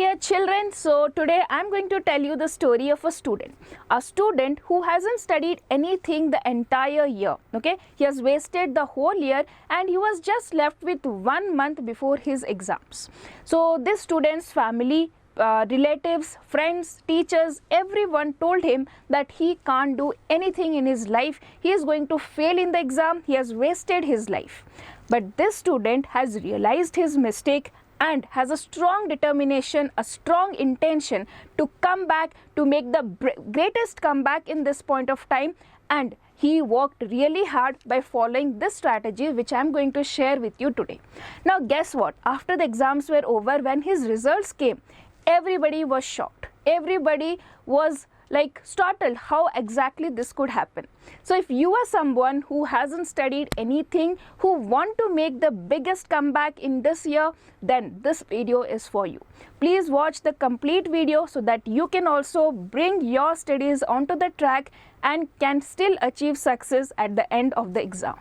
dear children, so today I am going to tell you the story of a student who hasn't studied anything the entire year. Okay, he has wasted the whole year and he was just left with 1 month before his exams. So this student's family, relatives, friends, teachers, everyone told him that he can't do anything in his life. He is going to fail in the exam. He has wasted his life. But this student has realized his mistake and has a strong determination, a strong intention to come back, to make the greatest comeback in this point of time. And he worked really hard by following this strategy which I am going to share with you today. Now guess what? After the exams were over, when his results came, everybody was shocked. Everybody was like startled how exactly this could happen. So if you are someone who hasn't studied anything, who want to make the biggest comeback in this year, then this video is for you. Please watch the complete video so that you can also bring your studies onto the track and can still achieve success at the end of the exam.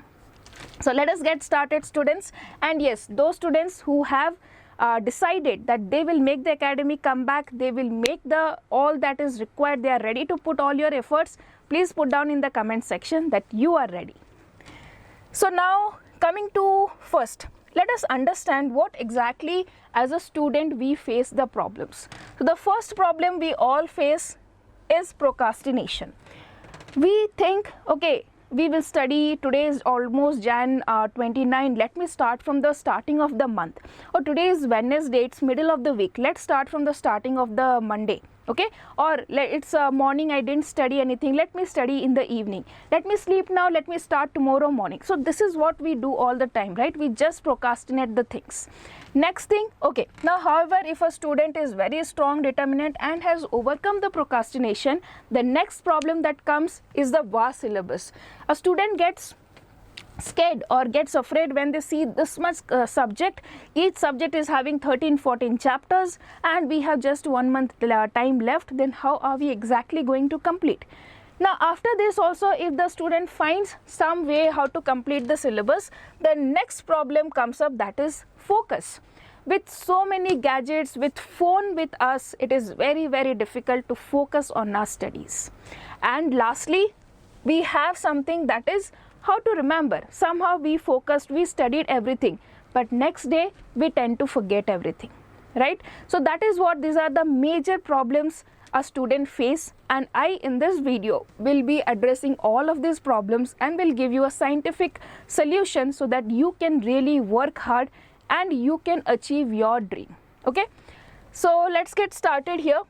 So let us get started, students. And yes, those students who have decided that they will make the academic comeback, they will make the all that is required, they are ready to put all your efforts, please put down in the comment section that you are ready. So now coming to first, let us understand what exactly as a student we face the problems. So the first problem we all face is procrastination. We think, okay, we will study, today is almost Jan 29, let me start from the starting of the month. Or today is Wednesday, it's middle of the week, let's start from the starting of the Monday. Okay, or it's morning, I didn't study anything, let me study in the evening. Let me sleep now, let me start tomorrow morning. So this is what we do all the time, right? We just procrastinate the things. Next thing, okay, now however, if a student is very strong, determined and has overcome the procrastination, the next problem that comes is the vast syllabus. A student gets scared or gets afraid when they see this much subject. Each subject is having 13-14 chapters and we have just 1 month time left. Then how are we exactly going to complete? Now after this also, if the student finds some way how to complete the syllabus, the next problem comes up, that is focus. With so many gadgets, with phone with us, it is very difficult to focus on our studies. And lastly, we have something that is how to remember. Somehow we focused, we studied everything, but next day we tend to forget everything, right? So that is what, these are the major problems a student face, and I in this video will be addressing all of these problems and will give you a scientific solution so that you can really work hard and you can achieve your dream. Okay, so let's get started here.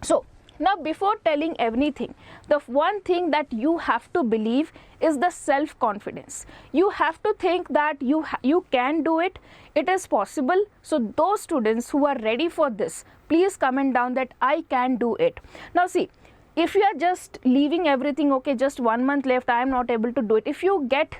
So now before telling anything, the one thing that you have to believe is the self-confidence. You have to think that you can do it, it is possible. So those students who are ready for this, please comment down that I can do it. Now see, if you are just leaving everything, okay, just 1 month left, I am not able to do it. If you get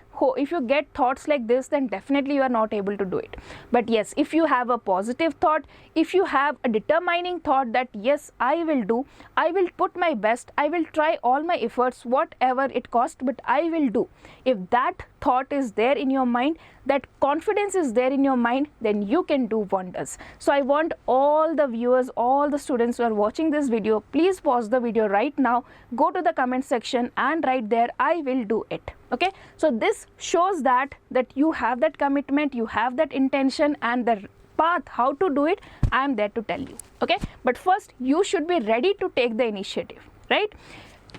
thoughts like this, then definitely you are not able to do it. But yes, if you have a positive thought, if you have a determining thought that yes, I will do, I will put my best, I will try all my efforts, whatever it costs, but I will do. If that thought is there in your mind, that confidence is there in your mind, then you can do wonders. So I want all the viewers, all the students who are watching this video, please pause the video right now, go to the comment section and write there, I will do it. Okay, so this shows that you have that commitment, you have that intention, and the path how to do it, I am there to tell you. Okay, but first you should be ready to take the initiative, right?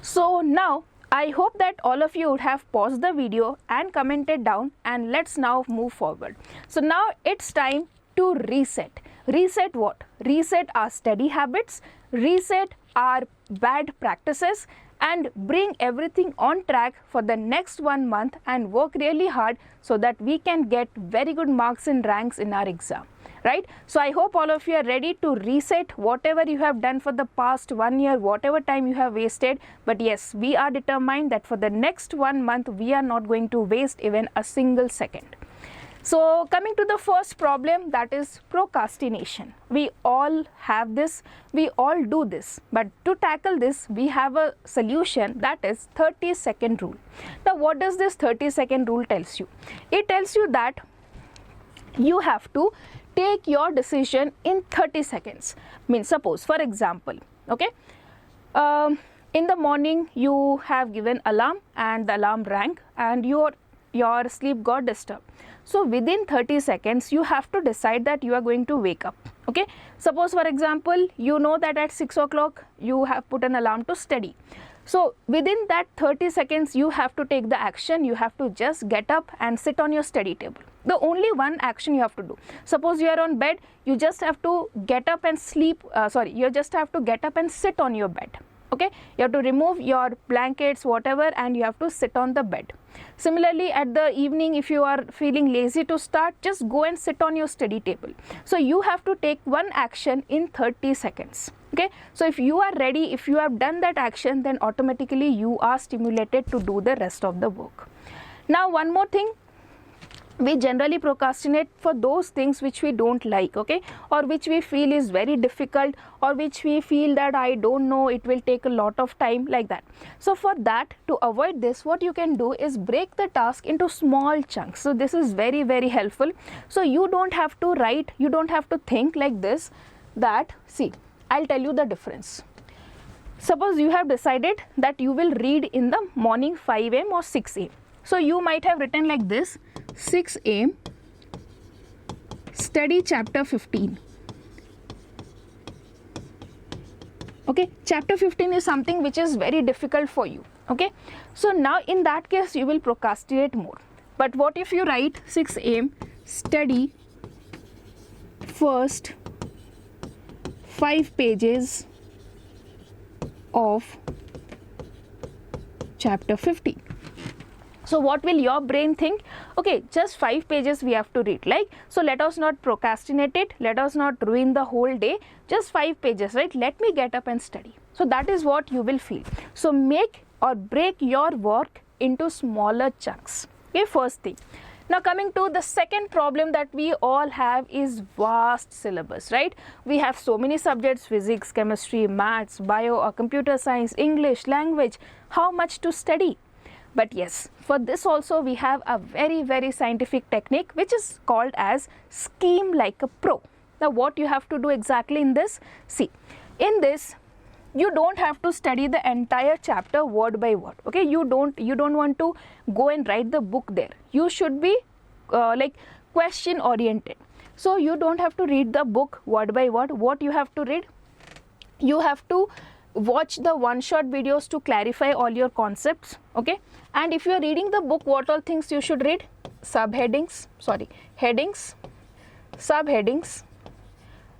So now I hope that all of you would have paused the video and commented down, and let's now move forward. So now it's time to reset. Reset what? Reset our study habits, reset our bad practices, and bring everything on track for the next 1 month and work really hard so that we can get very good marks and ranks in our exam, right? So I hope all of you are ready to reset whatever you have done for the past 1 year, whatever time you have wasted. But yes, we are determined that for the next 1 month, we are not going to waste even a single second. So coming to the first problem, that is procrastination. We all have this, we all do this, but to tackle this, we have a solution, that is 30-second rule. Now what does this 30-second rule tells you? It tells you that you have to take your decision in 30 seconds. Means suppose for example, okay, in the morning you have given alarm and the alarm rang and your sleep got disturbed. So within 30 seconds you have to decide that you are going to wake up. Okay, suppose for example you know that at 6 o'clock you have put an alarm to study. So within that 30 seconds you have to take the action. You have to just get up and sit on your study table. The only one action you have to do. Suppose you are on bed, you just have to get up and you just have to get up and sit on your bed. Okay, you have to remove your blankets, whatever, and you have to sit on the bed. Similarly, at the evening, if you are feeling lazy to start, just go and sit on your study table. So you have to take one action in 30 seconds. Okay, so if you are ready, if you have done that action, then automatically you are stimulated to do the rest of the work. Now one more thing, we generally procrastinate for those things which we don't like, okay, or which we feel is very difficult, or which we feel that I don't know, it will take a lot of time, like that. So for that, to avoid this, what you can do is break the task into small chunks. So this is very, very helpful. So you don't have to write, you don't have to think like this, that, see, I'll tell you the difference. Suppose you have decided that you will read in the morning 5 a.m. or 6 a.m. So you might have written like this: 6 a.m. study chapter 15. Okay, chapter 15 is something which is very difficult for you. Okay, so now in that case you will procrastinate more. But what if you write 6 a.m. study first 5 pages of chapter 15. So what will your brain think? Okay, just 5 pages we have to read, like, so let us not procrastinate it, let us not ruin the whole day, just 5 pages, right? Let me get up and study. So that is what you will feel. So make or break your work into smaller chunks. Okay, first thing. Now coming to the second problem that we all have is vast syllabus, right? We have so many subjects: physics, chemistry, maths, bio or computer science, English, language. How much to study? But yes, for this also we have a very, very scientific technique which is called as scheme like a pro. Now what you have to do exactly in this? See, in this you don't have to study the entire chapter word by word. Okay, you don't want to go and write the book there. You should be like question oriented. So you don't have to read the book word by word. What you have to read? You have to watch the one-shot videos to clarify all your concepts. Okay, and if you are reading the book, what all things you should read? Headings, subheadings,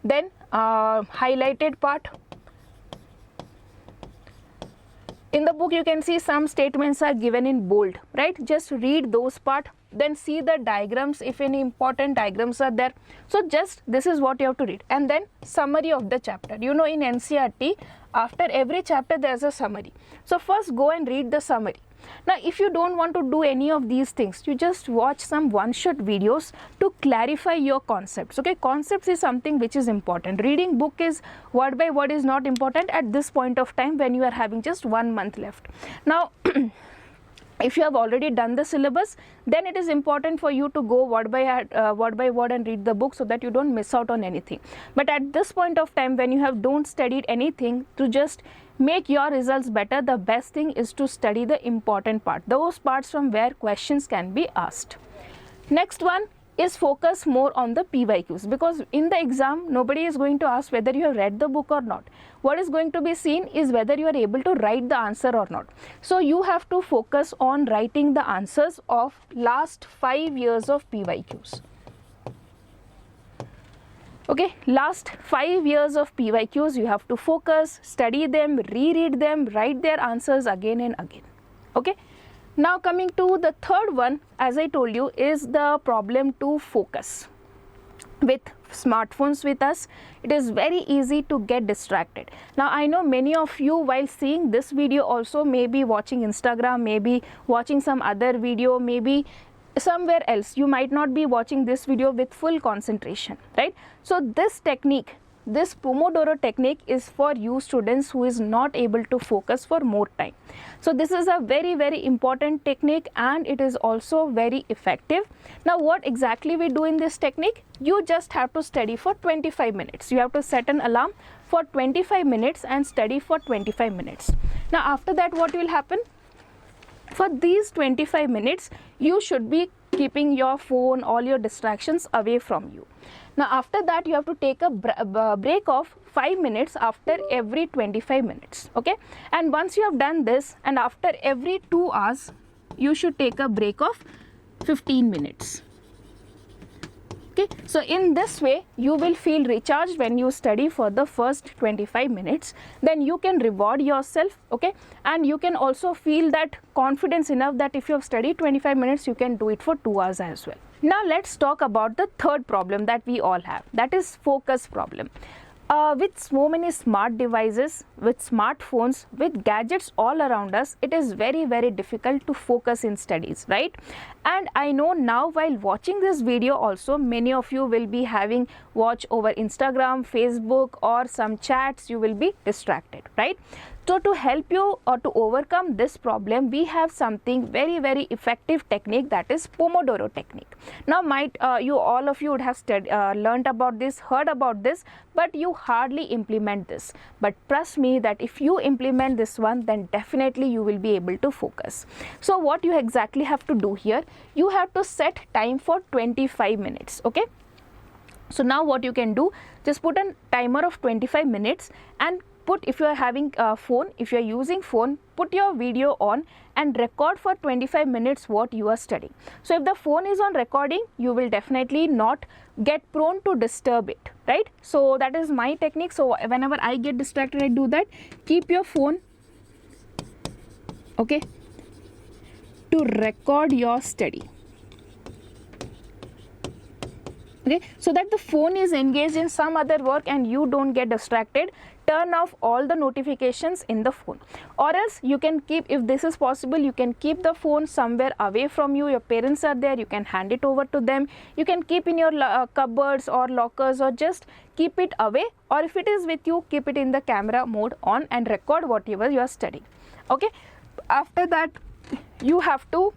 then highlighted part. In the book you can see some statements are given in bold, right? Just read those part, then see the diagrams if any important diagrams are there. So just this is what you have to read, and then summary of the chapter. You know, in NCERT after every chapter there is a summary. So first go and read the summary. Now if you don't want to do any of these things, you just watch some one-shot videos to clarify your concepts. Okay, concepts is something which is important. Reading book is word by word is not important at this point of time when you are having just 1 month left. Now if you have already done the syllabus, then it is important for you to go word by word and read the book so that you don't miss out on anything. But at this point of time when you don't studied anything, to just make your results better, the best thing is to study the important part, those parts from where questions can be asked. Next one is focus more on the PYQs, because in the exam nobody is going to ask whether you have read the book or not. What is going to be seen is whether you are able to write the answer or not. So you have to focus on writing the answers of last 5 years of PYQs. Okay, last 5 years of PYQs you have to focus, study them, reread them, write their answers again and again. Okay. Now coming to the third one, as I told you, is the problem to focus. With smartphones with us, it is very easy to get distracted. Now I know many of you while seeing this video also may be watching Instagram, maybe watching some other video, maybe somewhere else. You might not be watching this video with full concentration, right? So this technique this Pomodoro technique is for you students who is not able to focus for more time. So this is a very important technique, and it is also very effective. Now what exactly we do in this technique? You just have to study for 25 minutes. You have to set an alarm for 25 minutes and study for 25 minutes. Now after that, what will happen? For these 25 minutes, you should be keeping your phone, all your distractions away from you. Now after that, you have to take a break of 5 minutes after every 25 minutes, okay? And once you have done this, and after every 2 hours, you should take a break of 15 minutes. Okay, so in this way you will feel recharged when you study for the first 25 minutes. Then you can reward yourself, okay, and you can also feel that confidence enough that if you have studied 25 minutes, you can do it for 2 hours as well. Now let's talk about the third problem that we all have, that is focus problem. With so many smart devices, with smartphones, with gadgets all around us, it is very difficult to focus in studies, right? And I know now while watching this video also, many of you will be having watch over Instagram, Facebook, or some chats. You will be distracted, right? So to help you or to overcome this problem, we have something very effective technique, that is Pomodoro technique. Now all of you would have learned about this, heard about this, but you hardly implement this. But trust me that if you implement this one, then definitely you will be able to focus. So what you exactly have to do here, you have to set time for 25 minutes, okay? So now what you can do, just put a timer of 25 minutes and if you are having a phone, if you are using phone, put your video on and record for 25 minutes what you are studying. So if the phone is on recording, you will definitely not get prone to disturb it, right? So that is my technique. So whenever I get distracted, I do that. Keep your phone, okay, to record your study. Okay, so that the phone is engaged in some other work and you don't get distracted. Turn off all the notifications in the phone, or else you can keep, if this is possible, you can keep the phone somewhere away from you. Your parents are there, you can hand it over to them. You can keep in your cupboards or lockers, or just keep it away, or if it is with you, keep it in the camera mode on and record whatever you are studying, okay? After that, you have to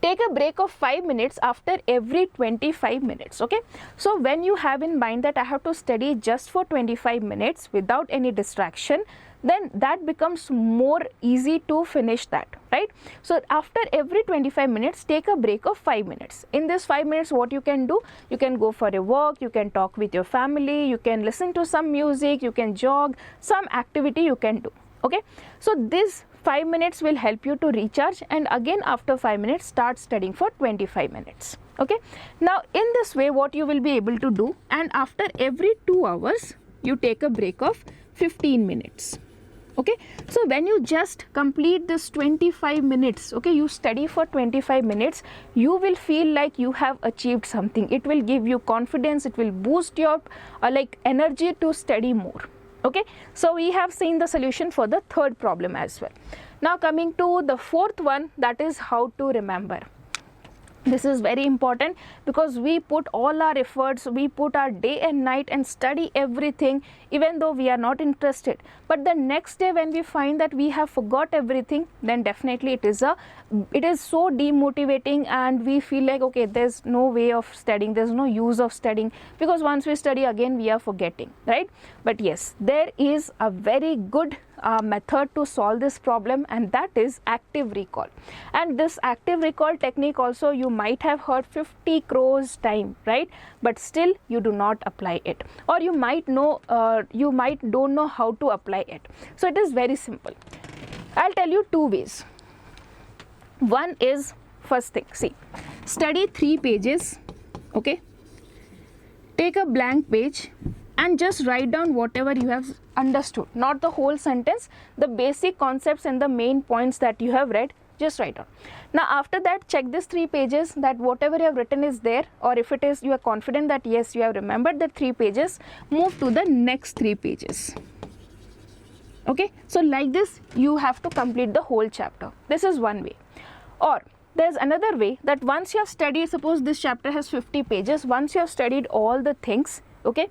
take a break of 5 minutes after every 25 minutes, okay? So when you have in mind that I have to study just for 25 minutes without any distraction, then that becomes more easy to finish that, right? So after every 25 minutes, take a break of 5 minutes. In this 5 minutes, what you can do, you can go for a walk, you can talk with your family, you can listen to some music, you can jog, some activity you can do, okay? So this 5 minutes will help you to recharge, and again after 5 minutes start studying for 25 minutes, okay? Now in this way, what you will be able to do, and after every 2 hours you take a break of 15 minutes, okay? So when you just complete this 25 minutes, okay, you study for 25 minutes, you will feel like you have achieved something. It will give you confidence, it will boost your energy to study more. Okay, so we have seen the solution for the third problem as well. Now coming to the fourth one, that is how to remember. This is very important because we put all our efforts, we put our day and night and study everything even though we are not interested. But the next day when we find that we have forgot everything, then definitely it is so demotivating, and we feel like, okay, there's no way of studying, there's no use of studying, because once we study again we are forgetting, right? But yes, there is a very good method to solve this problem, and that is active recall. And this active recall technique also you might have heard 50 crores time, right? But still you do not apply it, or you might don't know how to apply it. So it is very simple. I'll tell you 2 ways. One is, first thing, see, study 3 pages, okay? Take a blank page and just write down whatever you have understood, not the whole sentence, the basic concepts and the main points that you have read, just write down. Now after that, check these 3 pages that whatever you have written is there, or if it is, you are confident that yes, you have remembered the 3 pages, move to the next 3 pages. Okay, so like this you have to complete the whole chapter. This is one way. Or there's another way, that once you have studied, suppose this chapter has 50 pages, once you have studied all the things, okay,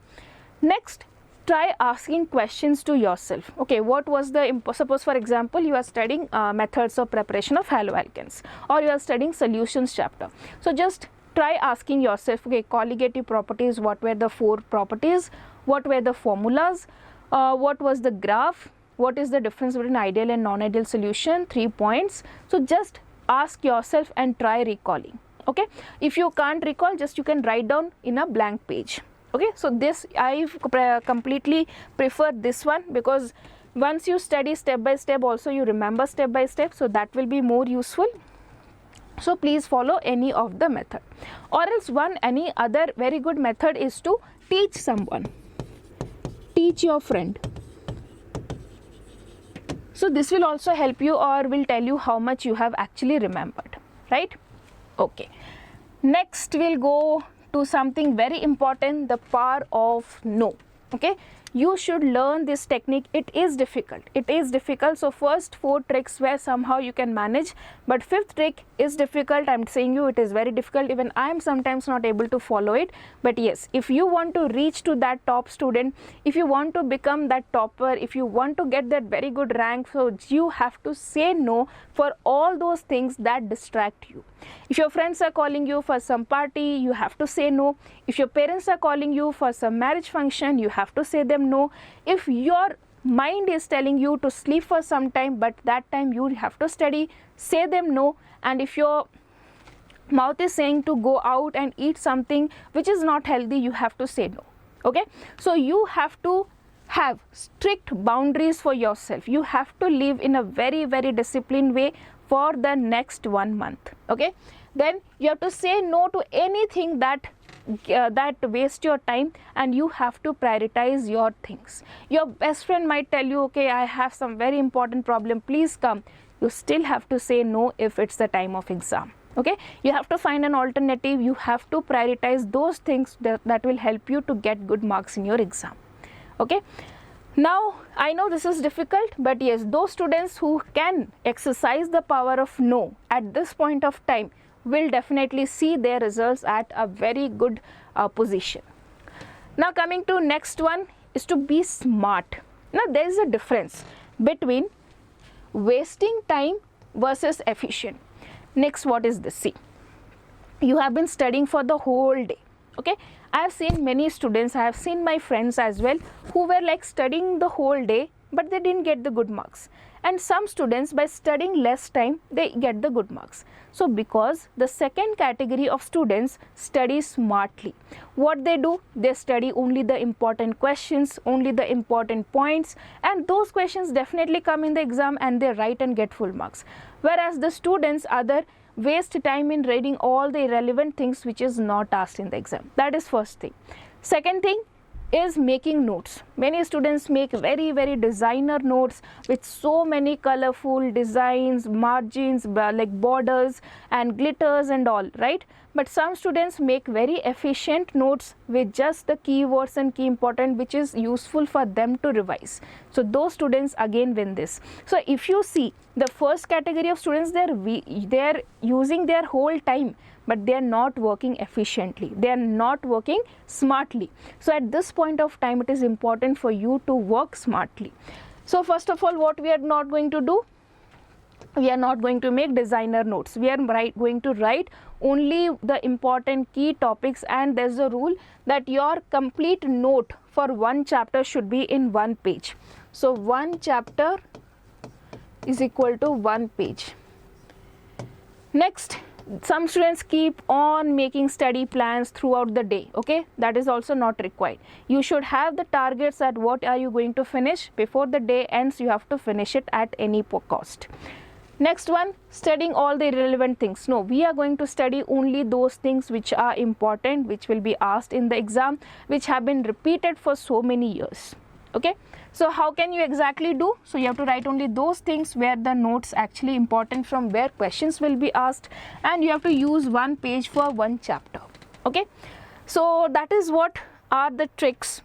Next, try asking questions to yourself. Okay, what was the, suppose for example you are studying methods of preparation of haloalkanes, or you are studying solutions chapter. So just try asking yourself, okay, colligative properties, what were the 4 properties, what were the formulas, what was the graph, what is the difference between ideal and non-ideal solution, 3 points. So just ask yourself and try recalling. Okay, if you can't recall, just you can write down in a blank page. Okay, so this I completely prefer this one, because once you study step by step, also you remember step by step, so that will be more useful. So please follow any of the method, or else any other very good method is to teach someone, teach your friend. So this will also help you, or will tell you how much you have actually remembered, right? Okay, next we'll go to something very important, the power of no. Okay, you should learn this technique. It is difficult, so first 4 tricks where somehow you can manage, but 5th trick is difficult. I'm saying you, it is very difficult. Even I am sometimes not able to follow it. But yes, if you want to reach to that top student, if you want to become that topper, if you want to get that very good rank, so you have to say no for all those things that distract you. If your friends are calling you for some party, you have to say no. If your parents are calling you for some marriage function, you have to say them no. If your mind is telling you to sleep for some time, but that time you have to study, say them no. And if your mouth is saying to go out and eat something which is not healthy, you have to say no. Okay, so you have to have strict boundaries for yourself. You have to live in a very, very disciplined way for the next 1 month. Okay, then you have to say no to anything that waste your time, and you have to prioritize your things. Your best friend might tell you, okay, I have some very important problem, please come. You still have to say no if it's the time of exam. Okay, you have to find an alternative. You have to prioritize those things that will help you to get good marks in your exam. Okay, now I know this is difficult, but yes, those students who can exercise the power of no at this point of time will definitely see their results at a very good position. Now coming to next one is to be smart. Now there is a difference between wasting time versus efficient. Next, what is this? See, you have been studying for the whole day. Okay, I have seen many students, I have seen my friends as well, who were like studying the whole day, but they didn't get the good marks. And some students, by studying less time, they get the good marks. So because the second category of students study smartly, what they do, they study only the important questions, only the important points, and those questions definitely come in the exam and they write and get full marks. Whereas the students waste time in reading all the irrelevant things which is not asked in the exam. That is first thing. Second thing is making notes. Many students make very, very designer notes with so many colorful designs, margins, like borders and glitters and all, right? But some students make very efficient notes with just the keywords and key important which is useful for them to revise. So those students again win this. So if you see the first category of students, they are using their whole time, but they are not working efficiently, they are not working smartly. So at this point of time, it is important for you to work smartly. So first of all, what we are not going to do, we are not going to make designer notes. We are going to write only the important key topics, and there's a rule that your complete note for one chapter should be in 1 page. So one chapter is equal to 1 page. Next, some students keep on making study plans throughout the day. Okay, that is also not required. You should have the targets at what are you going to finish before the day ends. You have to finish it at any cost. Next one, studying all the irrelevant things. No, we are going to study only those things which are important, which will be asked in the exam, which have been repeated for so many years. Okay, so how can you exactly do? So you have to write only those things where the notes actually important, from where questions will be asked, and you have to use 1 page for 1 chapter. Okay, so that is what are the tricks.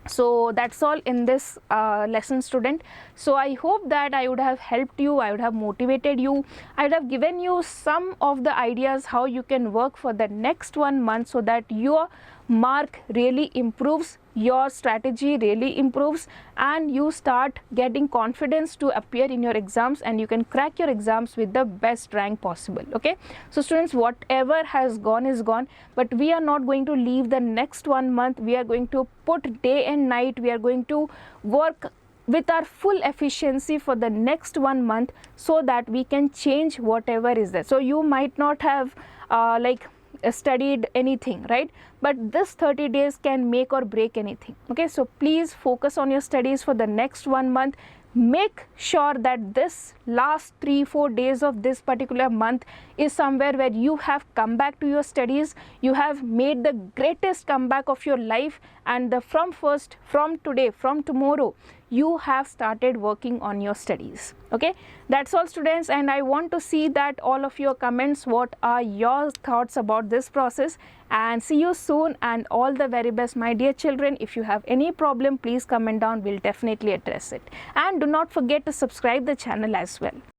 So that's all in this lesson, student. So I hope that I would have helped you, I would have motivated you, I would have given you some of the ideas how you can work for the next 1 month, so that your mark really improves your strategy really improves and you start getting confidence to appear in your exams, and you can crack your exams with the best rank possible. Okay, so students, whatever has gone is gone, but we are not going to leave the next 1 month. We are going to put day and night. We are going to work with our full efficiency for the next 1 month so that we can change whatever is there. So you might not have studied anything, right? But this 30 days can make or break anything. Okay, so please focus on your studies for the next 1 month. Make sure that this last 3-4 days of this particular month is somewhere where you have come back to your studies. You have made the greatest comeback of your life, and from today, from tomorrow, you have started working on your studies. Okay, that's all students, and I want to see that all of your comments. What are your thoughts about this process? And see you soon, and all the very best, my dear children. If you have any problem, please comment down. We'll definitely address it, and do not forget to subscribe the channel as well.